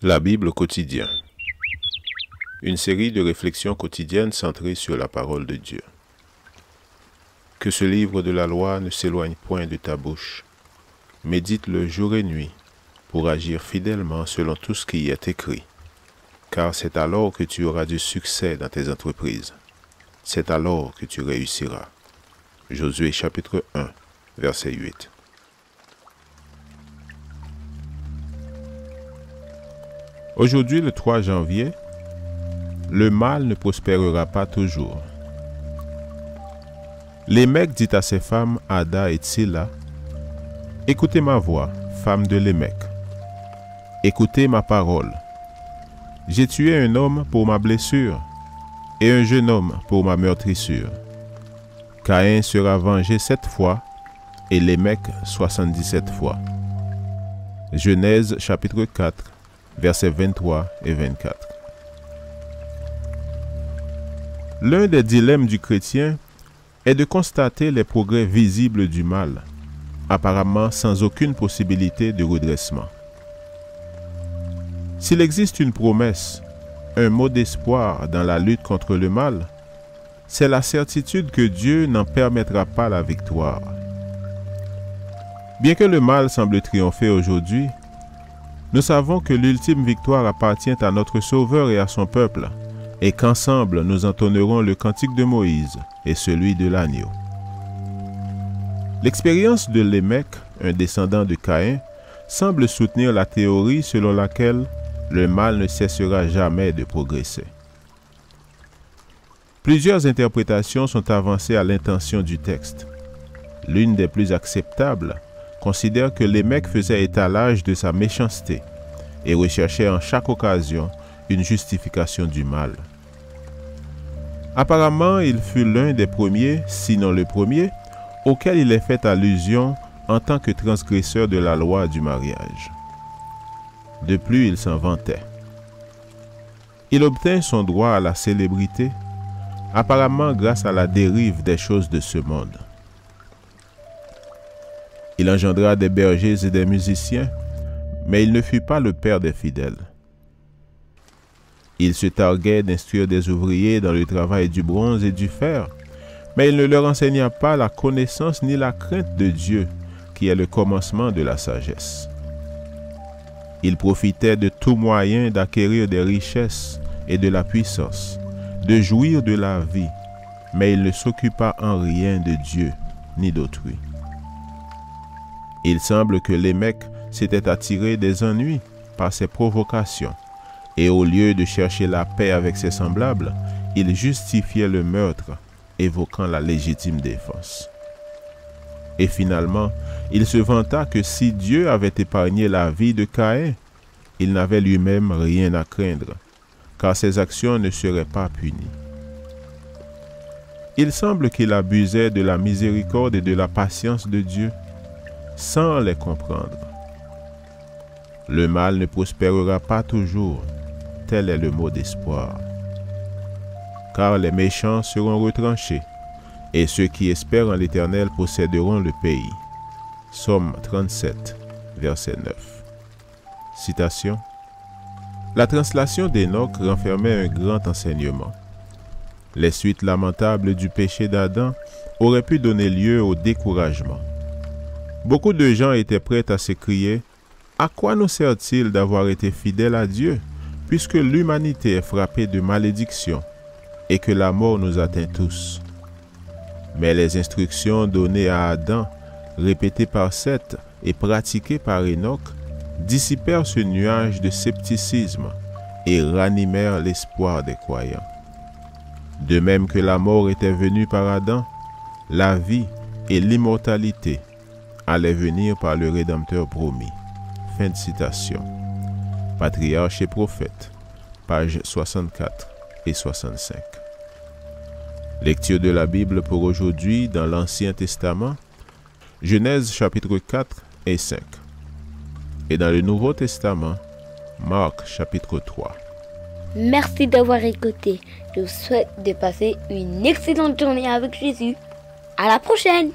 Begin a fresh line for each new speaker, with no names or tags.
La Bible quotidien. Une série de réflexions quotidiennes centrées sur la parole de Dieu. Que ce livre de la loi ne s'éloigne point de ta bouche. Médite-le jour et nuit, pour agir fidèlement selon tout ce qui y est écrit. Car c'est alors que tu auras du succès dans tes entreprises. C'est alors que tu réussiras. Josué chapitre 1, verset 8. Aujourd'hui, le 3 janvier, le mal ne prospérera pas toujours. Lémec dit à ses femmes Ada et Tsila, « Écoutez ma voix, femme de Lémec. Écoutez ma parole. J'ai tué un homme pour ma blessure et un jeune homme pour ma meurtrissure. Caïn sera vengé 7 fois et Lémec 77 fois. » Genèse chapitre 4, versets 23 et 24. L'un des dilemmes du chrétien est de constater les progrès visibles du mal, apparemment sans aucune possibilité de redressement. S'il existe une promesse, un mot d'espoir dans la lutte contre le mal, c'est la certitude que Dieu n'en permettra pas la victoire. Bien que le mal semble triompher aujourd'hui, nous savons que l'ultime victoire appartient à notre Sauveur et à son peuple, et qu'ensemble nous entonnerons le cantique de Moïse et celui de l'agneau. L'expérience de Lémec, un descendant de Caïn, semble soutenir la théorie selon laquelle le mal ne cessera jamais de progresser. Plusieurs interprétations sont avancées à l'intention du texte. L'une des plus acceptables considère que Lémec faisait étalage de sa méchanceté et recherchait en chaque occasion une justification du mal. Apparemment, il fut l'un des premiers, sinon le premier, auquel il est fait allusion en tant que transgresseur de la loi du mariage. De plus, il s'en vantait. Il obtint son droit à la célébrité, apparemment grâce à la dérive des choses de ce monde. Il engendra des bergers et des musiciens, mais il ne fut pas le père des fidèles. Il se targuait d'instruire des ouvriers dans le travail du bronze et du fer, mais il ne leur enseigna pas la connaissance ni la crainte de Dieu, qui est le commencement de la sagesse. Il profitait de tout moyen d'acquérir des richesses et de la puissance, de jouir de la vie, mais il ne s'occupa en rien de Dieu ni d'autrui. Il semble que Lémec s'était attiré des ennuis par ses provocations, et au lieu de chercher la paix avec ses semblables, il justifiait le meurtre, évoquant la légitime défense. Et finalement, il se vanta que si Dieu avait épargné la vie de Caïn, il n'avait lui-même rien à craindre, car ses actions ne seraient pas punies. Il semble qu'il abusait de la miséricorde et de la patience de Dieu, sans les comprendre. Le mal ne prospérera pas toujours, tel est le mot d'espoir. Car les méchants seront retranchés, et ceux qui espèrent en l'Éternel posséderont le pays. Psaume 37, verset 9. Citation. La translation d'Enoch renfermait un grand enseignement. Les suites lamentables du péché d'Adam auraient pu donner lieu au découragement. Beaucoup de gens étaient prêts à s'écrier « À quoi nous sert-il d'avoir été fidèles à Dieu, puisque l'humanité est frappée de malédiction et que la mort nous atteint tous ?» Mais les instructions données à Adam, répétées par Seth et pratiquées par Enoch, dissipèrent ce nuage de scepticisme et ranimèrent l'espoir des croyants. De même que la mort était venue par Adam, la vie et l'immortalité allait venir par le Rédempteur promis. Fin de citation. Patriarche et prophète, pages 64 et 65. Lecture de la Bible pour aujourd'hui dans l'Ancien Testament, Genèse chapitre 4 et 5. Et dans le Nouveau Testament, Marc chapitre 3.
Merci d'avoir écouté. Je vous souhaite de passer une excellente journée avec Jésus. À la prochaine!